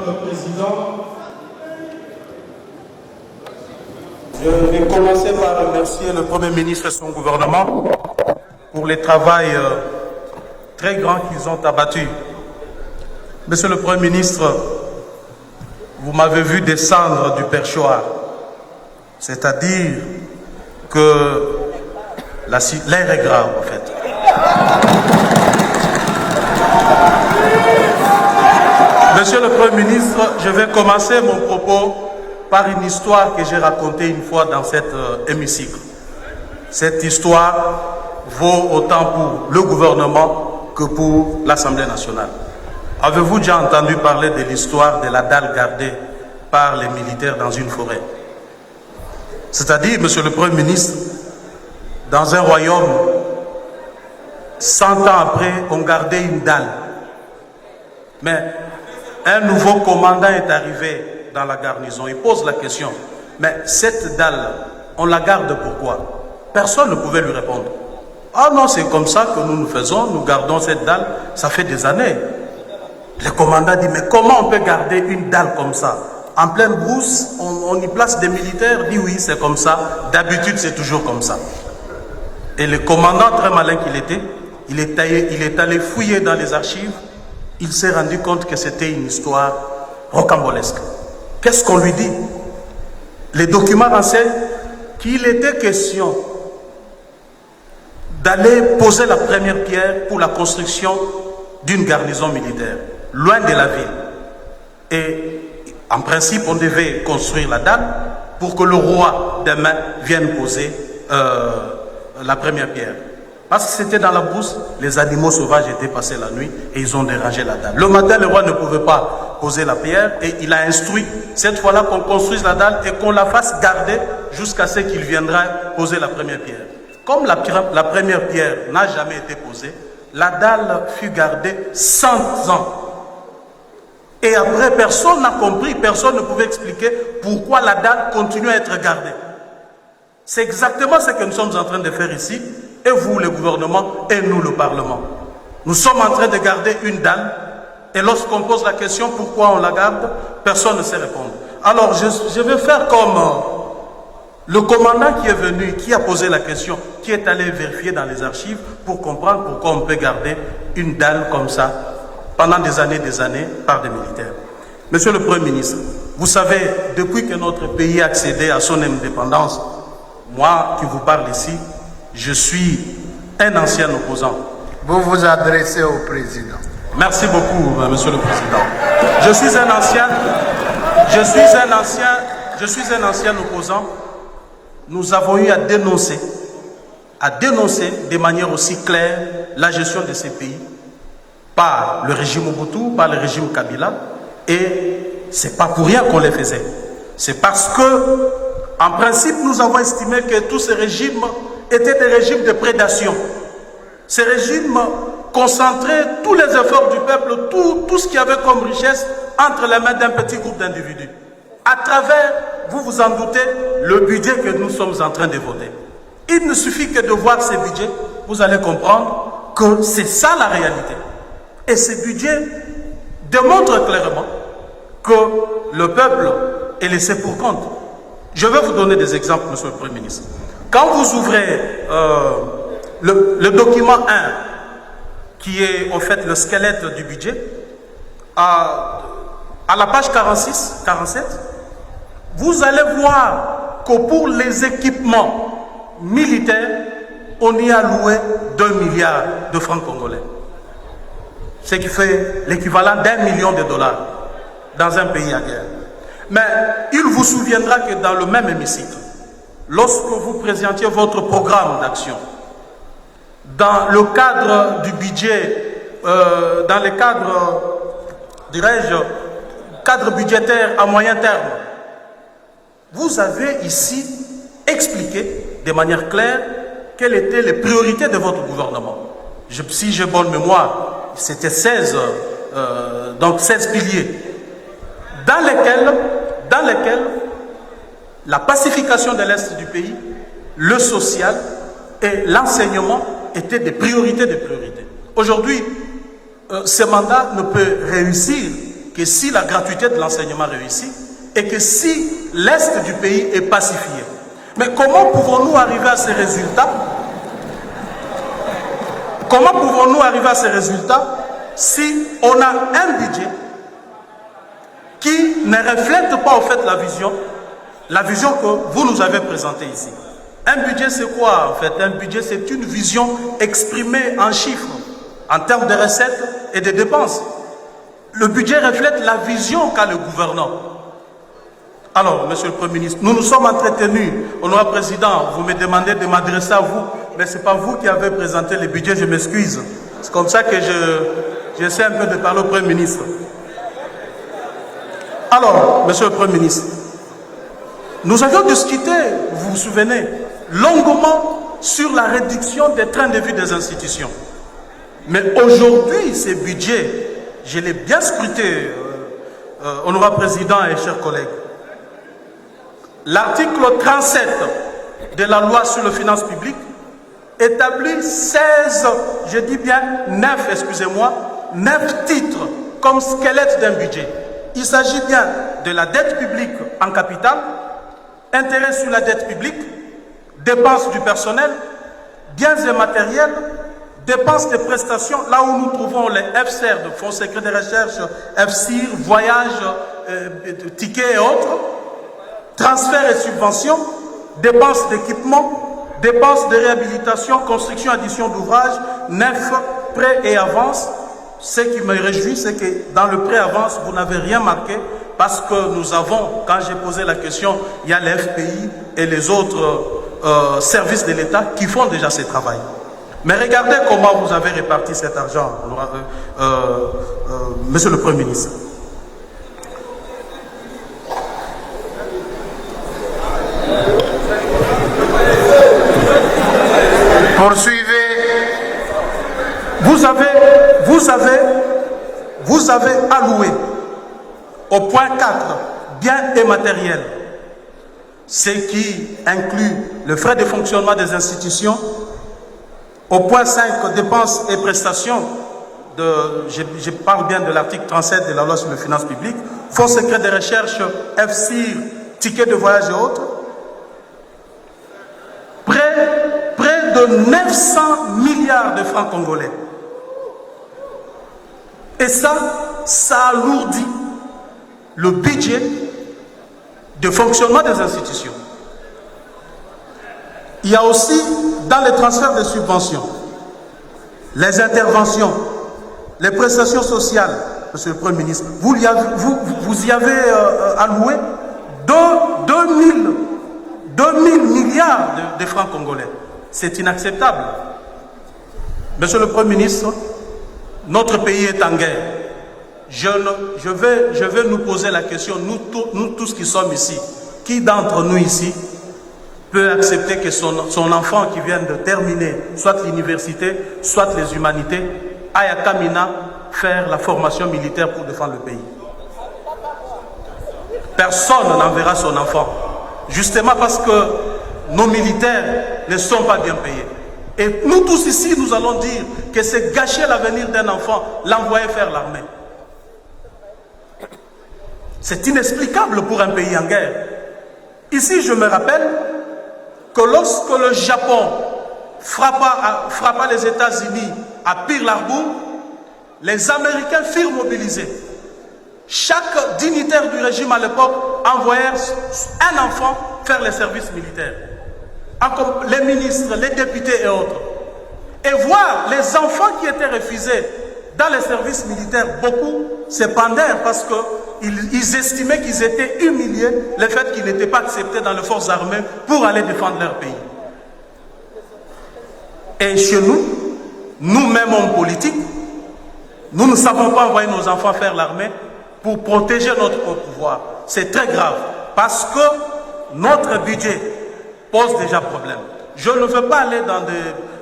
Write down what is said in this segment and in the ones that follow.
le Président. Je vais commencer par remercier le Premier ministre et son gouvernement pour le travail très grand qu'ils ont abattu. Monsieur le Premier ministre, vous m'avez vu descendre du perchoir, c'est-à-dire que l'air est grave en fait. Monsieur le Premier ministre, je vais commencer mon propos par une histoire que j'ai racontée une fois dans cet hémicycle. Cette histoire vaut autant pour le gouvernement que pour l'Assemblée nationale. Avez-vous déjà entendu parler de l'histoire de la dalle gardée par les militaires dans une forêt? C'est-à-dire, monsieur le Premier ministre, dans un royaume, 100 ans après, on gardait une dalle. Mais un nouveau commandant est arrivé dans la garnison. Il pose la question, mais cette dalle, on la garde pourquoi? Personne ne pouvait lui répondre. Ah non, c'est comme ça que nous faisons, nous gardons cette dalle, ça fait des années. Le commandant dit, mais comment on peut garder une dalle comme ça? En pleine brousse, on y place des militaires, dit oui, c'est comme ça, d'habitude c'est toujours comme ça. Et le commandant, très malin qu'il était, il est allé fouiller dans les archives, il s'est rendu compte que c'était une histoire rocambolesque. Qu'est-ce qu'on lui dit? Les documents renseignent qu'il était question d'aller poser la première pierre pour la construction d'une garnison militaire, loin de la ville. Et en principe, on devait construire la dalle pour que le roi demain vienne poser la première pierre. Parce que c'était dans la brousse, les animaux sauvages étaient passés la nuit et ils ont dérangé la dalle. Le matin, le roi ne pouvait pas poser la pierre et il a instruit cette fois-là qu'on construise la dalle et qu'on la fasse garder jusqu'à ce qu'il viendra poser la première pierre. Comme la première pierre n'a jamais été posée, la dalle fut gardée 100 ans. Et après, personne n'a compris, personne ne pouvait expliquer pourquoi la dalle continue à être gardée. C'est exactement ce que nous sommes en train de faire ici, et vous, le gouvernement, et nous, le Parlement. Nous sommes en train de garder une dalle, et lorsqu'on pose la question pourquoi on la garde, personne ne sait répondre. Alors, je vais faire comme le commandant qui est venu, qui a posé la question, qui est allé vérifier dans les archives pour comprendre pourquoi on peut garder une dalle comme ça pendant des années par des militaires. Monsieur le Premier ministre, vous savez, depuis que notre pays a accédé à son indépendance, moi qui vous parle ici, je suis un ancien opposant. Vous vous adressez au président. Merci beaucoup, monsieur le président. Je suis un ancien opposant. Nous avons eu à dénoncer de manière aussi claire la gestion de ces pays par le régime Mobutu, par le régime Kabila, et c'est pas pour rien qu'on les faisait. C'est parce que, en principe, nous avons estimé que tous ces régimes étaient des régimes de prédation. Ces régimes concentraient tous les efforts du peuple, tout ce qu'il y avait comme richesse entre les mains d'un petit groupe d'individus. À travers, vous vous en doutez, le budget que nous sommes en train de voter. Il ne suffit que de voir ces budgets, vous allez comprendre que c'est ça la réalité. Et ce budget démontre clairement que le peuple est laissé pour compte. Je vais vous donner des exemples, monsieur le Premier ministre. Quand vous ouvrez le document 1, qui est en fait le squelette du budget, à la page 46, 47, vous allez voir que pour les équipements militaires, on y a alloué 2 milliards de francs congolais. Ce qui fait l'équivalent d'1 million de dollars dans un pays à guerre. Mais il vous souviendra que dans le même hémicycle, lorsque vous présentiez votre programme d'action, dans le cadre du budget, dans le cadre, dirais-je, cadre budgétaire à moyen terme, vous avez ici expliqué de manière claire quelles étaient les priorités de votre gouvernement. Si j'ai bonne mémoire, c'était 16 piliers, dans lesquels la pacification de l'Est du pays, le social et l'enseignement étaient des priorités. Aujourd'hui, ce mandat ne peut réussir que si la gratuité de l'enseignement réussit et que si l'Est du pays est pacifié. Mais comment pouvons-nous arriver à ces résultats? Comment pouvons-nous arriver à ces résultats si on a un budget qui ne reflète pas au fait la vision que vous nous avez présentée ici? Un budget, c'est quoi en fait? Un budget, c'est une vision exprimée en chiffres, en termes de recettes et de dépenses. Le budget reflète la vision qu'a le gouvernant. Alors, Monsieur le Premier ministre, nous nous sommes entretenus. Honorable Président, vous me demandez de m'adresser à vous, mais ce n'est pas vous qui avez présenté le budget, je m'excuse. C'est comme ça que j'essaie un peu de parler au Premier ministre. Alors, Monsieur le Premier ministre, nous avions discuté, vous vous souvenez, longuement sur la réduction des trains de vie des institutions. Mais aujourd'hui, ces budgets, je l'ai bien scruté, Honorable Président et chers collègues. L'article 37 de la loi sur les finances publiques établit 16, je dis bien 9, excusez-moi, 9 titres comme squelette d'un budget. Il s'agit bien de la dette publique en capital, intérêt sur la dette publique, dépenses du personnel, biens et matériels, dépenses de prestations, là où nous trouvons les FCR, de Fonds secret de recherche, FCIR, voyages, tickets et autres, transferts et subventions, dépenses d'équipement, dépenses de réhabilitation, construction, addition d'ouvrages, neufs, prêts et avances. Ce qui me réjouit, c'est que dans le pré-avance, vous n'avez rien marqué parce que nous avons, quand j'ai posé la question, il y a les FPI et les autres services de l'État qui font déjà ce travail. Mais regardez comment vous avez réparti cet argent, Monsieur le Premier ministre. Poursuivez. Vous avez alloué au point 4, biens et matériels, ce qui inclut le frais de fonctionnement des institutions. Au point 5, dépenses et prestations, je parle bien de l'article 37 de la loi sur les finances publiques, Fonds secret de recherche, FCIR, tickets de voyage et autres, près de 900 milliards de francs congolais. Et ça alourdit le budget de fonctionnement des institutions. Il y a aussi, dans les transferts de subventions, les interventions, les prestations sociales, Monsieur le Premier ministre, vous y avez alloué 2000 milliards de francs congolais. C'est inacceptable. Monsieur le Premier ministre, notre pays est en guerre. Je vais nous poser la question, nous tous qui sommes ici, qui d'entre nous ici peut accepter que son enfant qui vient de terminer soit l'université, soit les humanités, aille à Kamina faire la formation militaire pour défendre le pays? Personne n'enverra son enfant, justement parce que nos militaires ne sont pas bien payés. Et nous tous ici, nous allons dire que c'est gâcher l'avenir d'un enfant, l'envoyer faire l'armée. C'est inexplicable pour un pays en guerre. Ici, je me rappelle que lorsque le Japon frappa les États-Unis à Pearl Harbor, les Américains furent mobilisés. Chaque dignitaire du régime à l'époque envoyait un enfant faire les services militaires. Les ministres, les députés et autres. Et voir les enfants qui étaient refusés dans les services militaires, beaucoup se pendèrent parce qu'ils estimaient qu'ils étaient humiliés, le fait qu'ils n'étaient pas acceptés dans les forces armées pour aller défendre leur pays. Et chez nous, nous-mêmes hommes politiques, nous ne savons pas envoyer nos enfants faire l'armée pour protéger notre pouvoir. C'est très grave parce que notre budget pose déjà problème. Je ne veux pas aller dans des...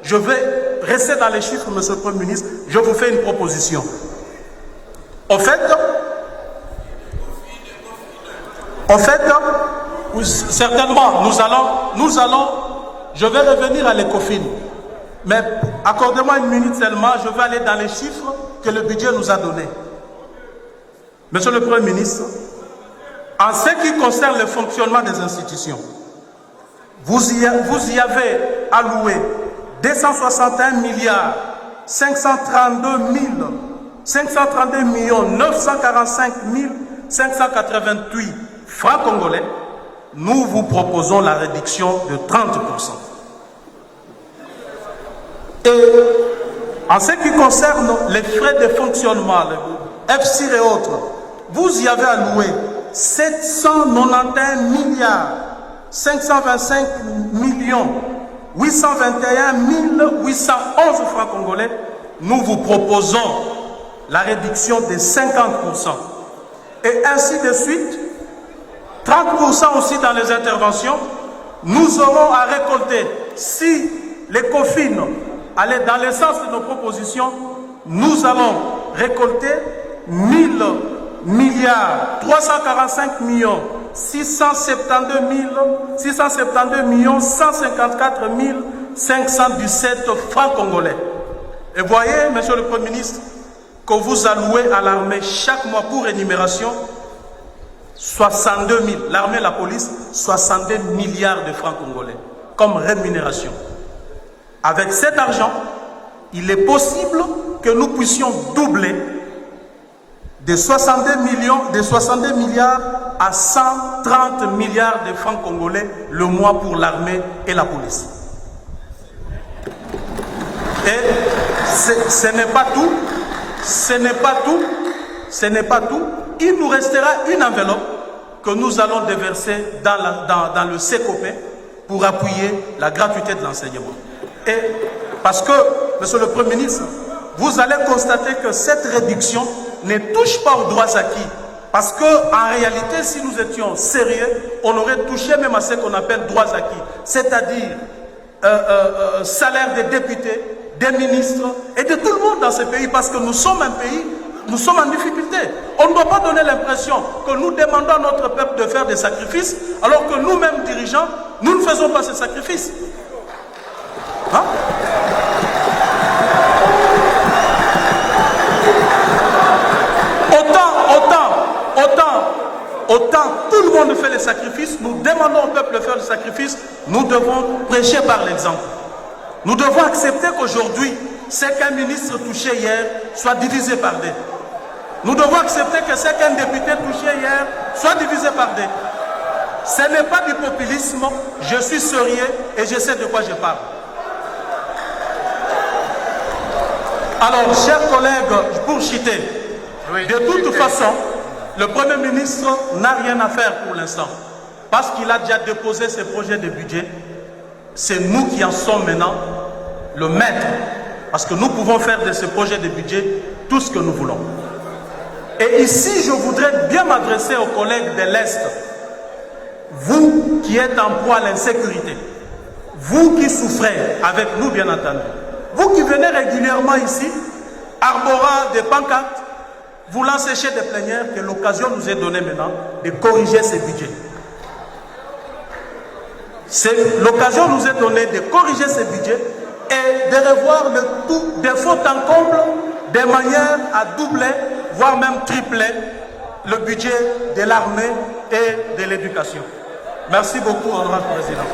Je vais rester dans les chiffres, Monsieur le Premier ministre. Je vous fais une proposition. En fait, certainement, nous allons, je vais revenir à l'ECOFIN. Mais accordez-moi une minute seulement, je vais aller dans les chiffres que le budget nous a donnés. Monsieur le Premier ministre, en ce qui concerne le fonctionnement des institutions, vous y avez alloué 261 milliards 532 945 588 francs congolais. Nous vous proposons la réduction de 30%. Et en ce qui concerne les frais de fonctionnement, le FCIR et autres, vous y avez alloué 791 milliards 525 821 811 francs congolais. Nous vous proposons la réduction de 50%. Et ainsi de suite, 30% aussi dans les interventions. Nous aurons à récolter, si les COFIN allaient dans le sens de nos propositions, nous allons récolter 1000 milliards 345 millions 672 154 517 francs congolais. Et voyez, monsieur le Premier ministre, que vous allouez à l'armée chaque mois pour énumération 62 000, l'armée et la police, 62 milliards de francs congolais comme rémunération. Avec cet argent, il est possible que nous puissions doubler de 62 milliards à 130 milliards de francs congolais le mois pour l'armée et la police. Et ce n'est pas tout, ce n'est pas tout, ce n'est pas tout. Il nous restera une enveloppe que nous allons déverser dans le CECOPE pour appuyer la gratuité de l'enseignement. Et parce que, monsieur le Premier ministre, vous allez constater que cette réduction ne touche pas aux droits acquis. Parce qu'en réalité, si nous étions sérieux, on aurait touché même à ce qu'on appelle droits acquis. C'est-à-dire salaire des députés, des ministres et de tout le monde dans ce pays. Parce que nous sommes un pays, nous sommes en difficulté. On ne doit pas donner l'impression que nous demandons à notre peuple de faire des sacrifices, alors que nous-mêmes dirigeants, nous ne faisons pas ces sacrifices. Hein? Autant tout le monde fait les sacrifices, nous demandons au peuple de faire le sacrifice, nous devons prêcher par l'exemple. Nous devons accepter qu'aujourd'hui, ce qu'un ministre touché hier soit divisé par deux. Nous devons accepter que ce qu'un député touché hier soit divisé par deux. Ce n'est pas du populisme, je suis sérieux et je sais de quoi je parle. Alors, chers collègues, pour chuter, de toute façon, le Premier ministre n'a rien à faire pour l'instant. Parce qu'il a déjà déposé ses projets de budget. C'est nous qui en sommes maintenant le maître. Parce que nous pouvons faire de ce projet de budget tout ce que nous voulons. Et ici, je voudrais bien m'adresser aux collègues de l'Est. Vous qui êtes en proie à l'insécurité. Vous qui souffrez avec nous, bien entendu. Vous qui venez régulièrement ici, arborant des pancartes, voulant sécher des plénières, que l'occasion nous est donnée maintenant de corriger ces budgets. L'occasion nous est donnée de corriger ces budgets et de revoir le tout de fond en comble, de manière à doubler, voire même tripler le budget de l'armée et de l'éducation. Merci beaucoup, honorable président.